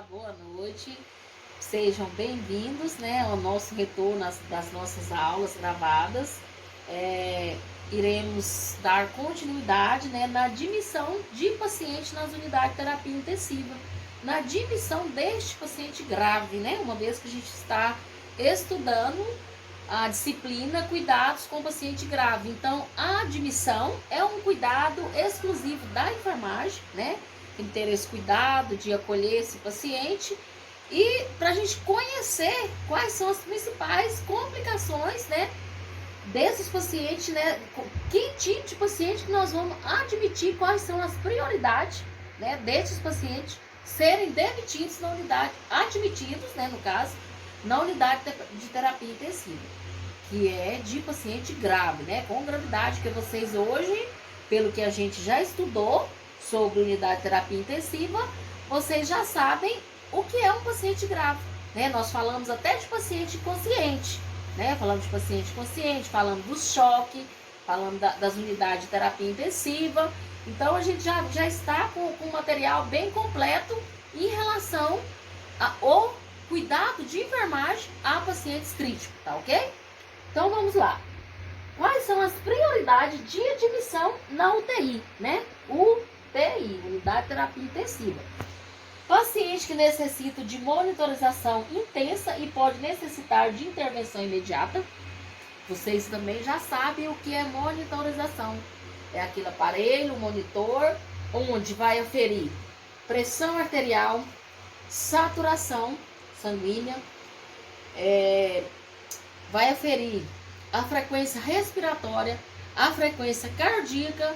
Boa noite, sejam bem-vindos, né, ao nosso retorno das nossas aulas gravadas. Iremos dar continuidade, né, na admissão de paciente nas unidades de terapia intensiva, na admissão deste paciente grave, né, uma vez que a gente está estudando a disciplina Cuidados com paciente grave. Então, a admissão é um cuidado exclusivo da enfermagem, né? Tem que ter esse cuidado de acolher esse paciente e para a gente conhecer quais são as principais complicações, né, desses pacientes, né? Que tipo de paciente que nós vamos admitir, quais são as prioridades, né, desses pacientes serem demitidos na unidade, admitidos, né, no caso, na unidade de terapia intensiva, que é de paciente grave, né, com gravidade, que vocês hoje, pelo que a gente já estudou sobre unidade de terapia intensiva, vocês já sabem o que é um paciente grave, né? Nós falamos até de paciente consciente, né? Falamos de paciente consciente, falamos do choque, falamos das unidades de terapia intensiva. Então, a gente já está com um material bem completo em relação ao cuidado de enfermagem a pacientes críticos, tá ok? Então, vamos lá. Quais são as prioridades de admissão na UTI, né? UTI, unidade de terapia intensiva. Paciente que necessita de monitorização intensa e pode necessitar de intervenção imediata. Vocês também já sabem o que é monitorização. É aquele aparelho, monitor, onde vai aferir pressão arterial, saturação sanguínea, vai aferir a frequência respiratória, a frequência cardíaca,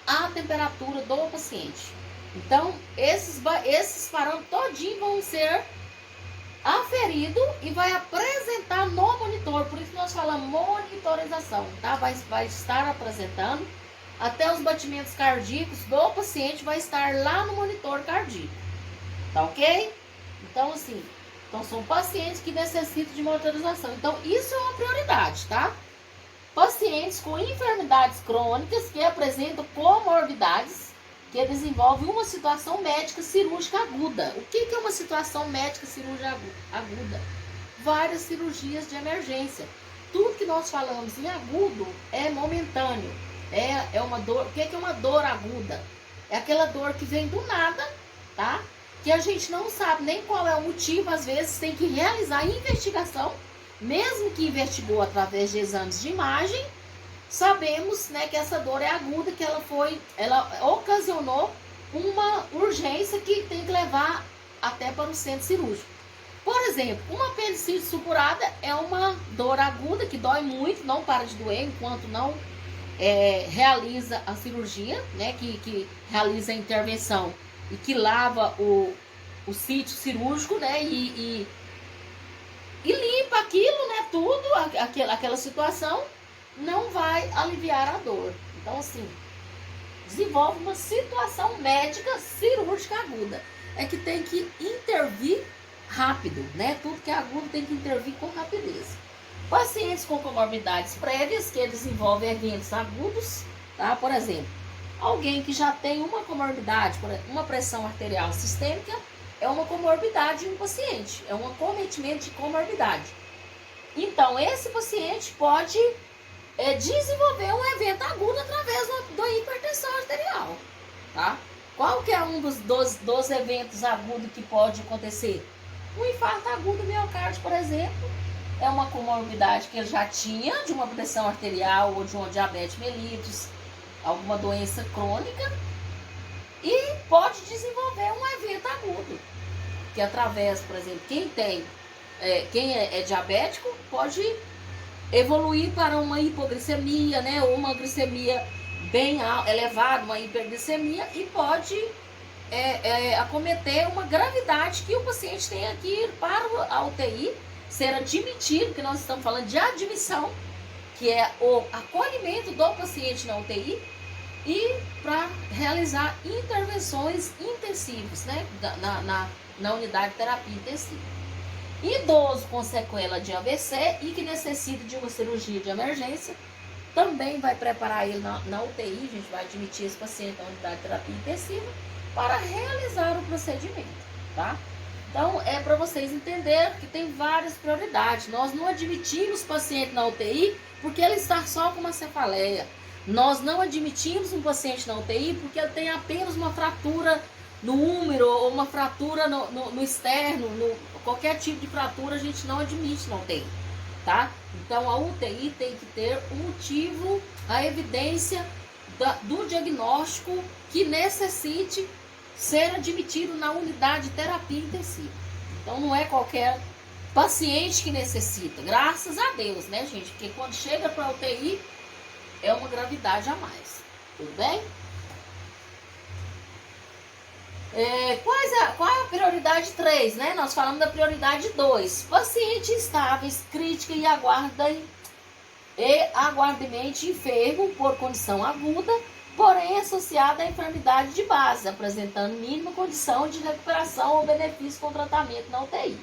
a temperatura do paciente. Então, esses parâmetros todinho vão ser aferidos e vai apresentar no monitor. Por isso nós falamos monitorização, tá? Vai estar apresentando até os batimentos cardíacos do paciente, vai estar lá no monitor cardíaco, tá ok? Então, assim, são pacientes que necessitam de monitorização. Então, isso é uma prioridade, tá? Pacientes com enfermidades crônicas que apresentam comorbidades que desenvolvem uma situação médica cirúrgica aguda. O que é uma situação médica cirúrgica aguda? Várias cirurgias de emergência. Tudo que nós falamos em agudo é momentâneo. É uma dor. O que é uma dor aguda? É aquela dor que vem do nada, tá? Que a gente não sabe nem qual é o motivo. Às vezes tem que realizar a investigação. Mesmo que investigou através de exames de imagem, sabemos, né, que essa dor é aguda, que ela ocasionou uma urgência que tem que levar até para o centro cirúrgico. Por exemplo, uma apendicite supurada é uma dor aguda que dói muito, não para de doer enquanto não realiza a cirurgia, né, que realiza a intervenção e que lava o sítio cirúrgico, né, e limpa aquilo, né, tudo, aquela situação, não vai aliviar a dor. Então, assim, desenvolve uma situação médica cirúrgica aguda. É que tem que intervir rápido, né? Tudo que é agudo tem que intervir com rapidez. Pacientes com comorbidades prévias que desenvolvem eventos agudos, tá? Por exemplo, alguém que já tem uma comorbidade, uma pressão arterial sistêmica, é uma comorbidade em um paciente, é um acometimento de comorbidade. Então, esse paciente pode desenvolver um evento agudo através da hipertensão arterial, tá? Qual que é um dos eventos agudos que pode acontecer? Um infarto agudo do miocárdio, por exemplo, é uma comorbidade que ele já tinha, de uma pressão arterial ou de uma diabetes mellitus, alguma doença crônica, e pode desenvolver um evento agudo, que através, por exemplo, quem é diabético pode evoluir para uma hipoglicemia, né, ou uma glicemia bem elevada, uma hiperglicemia, e pode acometer uma gravidade que o paciente tem que ir para a UTI, ser admitido, que nós estamos falando de admissão, que é o acolhimento do paciente na UTI, e para realizar intervenções intensivas, né, na unidade de terapia intensiva. Idoso com sequela de AVC e que necessita de uma cirurgia de emergência, também vai preparar ele na UTI, a gente vai admitir esse paciente na unidade de terapia intensiva para realizar o procedimento, tá? Então, é para vocês entenderem que tem várias prioridades. Nós não admitimos paciente na UTI porque ele está só com uma cefaleia. Nós não admitimos um paciente na UTI porque ele tem apenas uma fratura no úmero ou uma fratura no externo, qualquer tipo de fratura a gente não admite na UTI, tá? Então, a UTI tem que ter um motivo, a evidência do diagnóstico que necessite ser admitido na unidade de terapia intensiva. Então não é qualquer paciente que necessita, graças a Deus, né, gente? Porque quando chega para a UTI é uma gravidade a mais, tudo bem? Qual é a prioridade 3, né? Nós falamos da prioridade 2. Pacientes estáveis, crítica e aguardemente enfermo por condição aguda, porém associada à enfermidade de base, apresentando mínima condição de recuperação ou benefício com tratamento na UTI.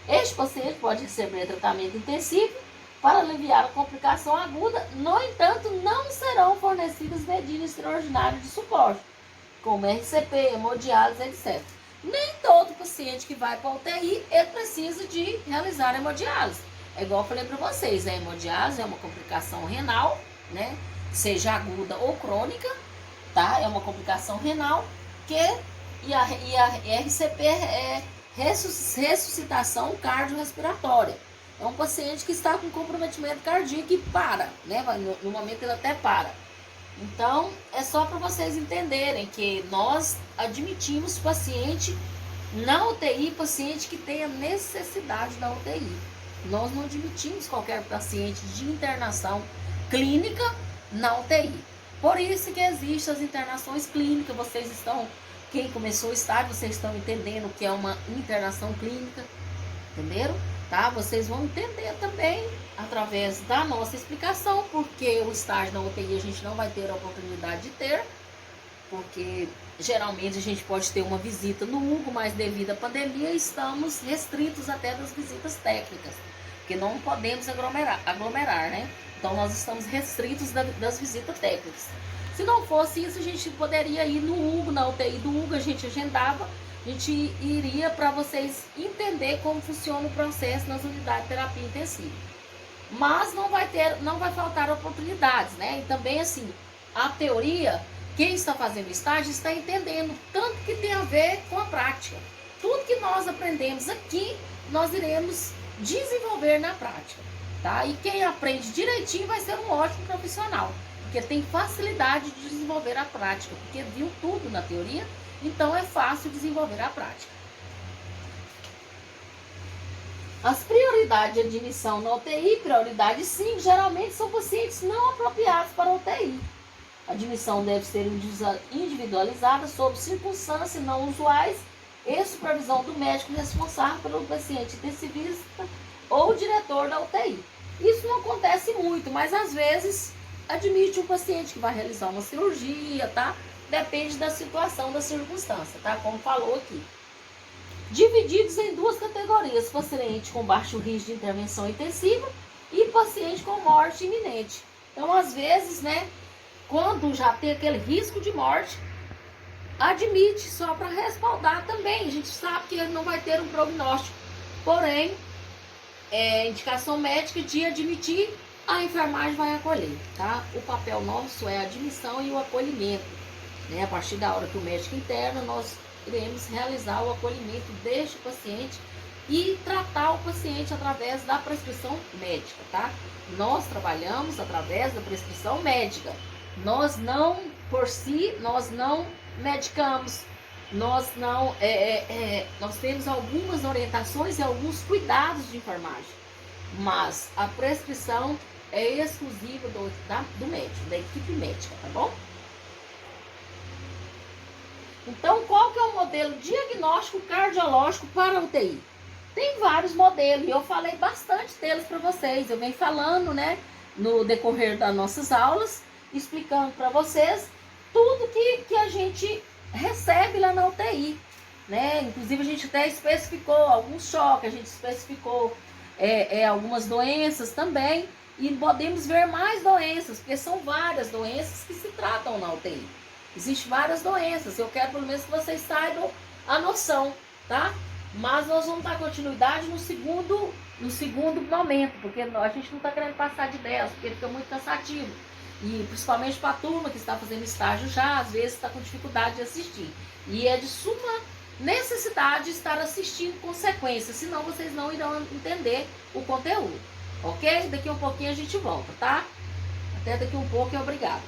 Este paciente pode receber tratamento intensivo para aliviar a complicação aguda, no entanto, não serão fornecidas medidas extraordinárias de suporte, como RCP, hemodiálise, etc. Nem todo paciente que vai para a UTI ele precisa de realizar hemodiálise. É igual eu falei para vocês, a hemodiálise é uma complicação renal, né? Seja aguda ou crônica, tá? É uma complicação renal e a RCP é ressuscitação cardiorrespiratória. É um paciente que está com comprometimento cardíaco e para, né? No momento ele até para. Então, é só para vocês entenderem que nós admitimos paciente na UTI, paciente que tenha necessidade da UTI. Nós não admitimos qualquer paciente de internação clínica na UTI. Por isso que existem as internações clínicas. Quem começou o estágio, vocês estão entendendo o que é uma internação clínica, entenderam? Tá? Vocês vão entender também através da nossa explicação, porque o estágio na UTI a gente não vai ter a oportunidade de ter, porque geralmente a gente pode ter uma visita no Hugo, mas devido à pandemia estamos restritos até das visitas técnicas, porque não podemos aglomerar, né? Então nós estamos restritos das visitas técnicas. Se não fosse isso, a gente poderia ir no Hugo, na UTI do Hugo, a gente agendava, a gente iria para vocês entender como funciona o processo nas unidades de terapia intensiva. Mas não vai faltar oportunidades, né? E também assim, a teoria, quem está fazendo estágio está entendendo tanto que tem a ver com a prática. Tudo que nós aprendemos aqui, nós iremos desenvolver na prática, tá? E quem aprende direitinho vai ser um ótimo profissional, porque tem facilidade de desenvolver a prática, porque viu tudo na teoria, então é fácil desenvolver a prática. As prioridades de admissão na UTI, prioridade 5, geralmente são pacientes não apropriados para a UTI. A admissão deve ser individualizada sob circunstâncias não usuais e supervisão do médico responsável pelo paciente intensivista ou diretor da UTI. Isso não acontece muito, mas às vezes admite um paciente que vai realizar uma cirurgia, tá? Depende da situação, da circunstância, tá? Como falou aqui. Divididos em duas categorias, paciente com baixo risco de intervenção intensiva e paciente com morte iminente. Então, às vezes, né, quando já tem aquele risco de morte, admite só para respaldar também. A gente sabe que ele não vai ter um prognóstico, porém, indicação médica de admitir, a enfermagem vai acolher, tá? O papel nosso é a admissão e o acolhimento, né? A partir da hora que o médico interna, nós iremos realizar o acolhimento deste paciente e tratar o paciente através da prescrição médica, tá? Nós trabalhamos através da prescrição médica. Nós não, por si, nós não medicamos, nós temos algumas orientações e alguns cuidados de enfermagem, mas a prescrição é exclusiva do médico, da equipe médica, tá bom? Então, qual que é o modelo diagnóstico cardiológico para a UTI? Tem vários modelos, e eu falei bastante deles para vocês. Eu venho falando, né, no decorrer das nossas aulas, explicando para vocês tudo que a gente recebe lá na UTI, né? Inclusive, a gente até especificou alguns choques, a gente especificou algumas doenças também, e podemos ver mais doenças, porque são várias doenças que se tratam na UTI. Existem várias doenças, eu quero pelo menos que vocês saibam a noção, tá? Mas nós vamos dar continuidade no segundo momento, porque a gente não está querendo passar de 10, porque fica muito cansativo. E principalmente para a turma que está fazendo estágio já, às vezes está com dificuldade de assistir. E é de suma necessidade estar assistindo com sequência, senão vocês não irão entender o conteúdo. Ok? Daqui a um pouquinho a gente volta, tá? Até daqui a um pouco e obrigada.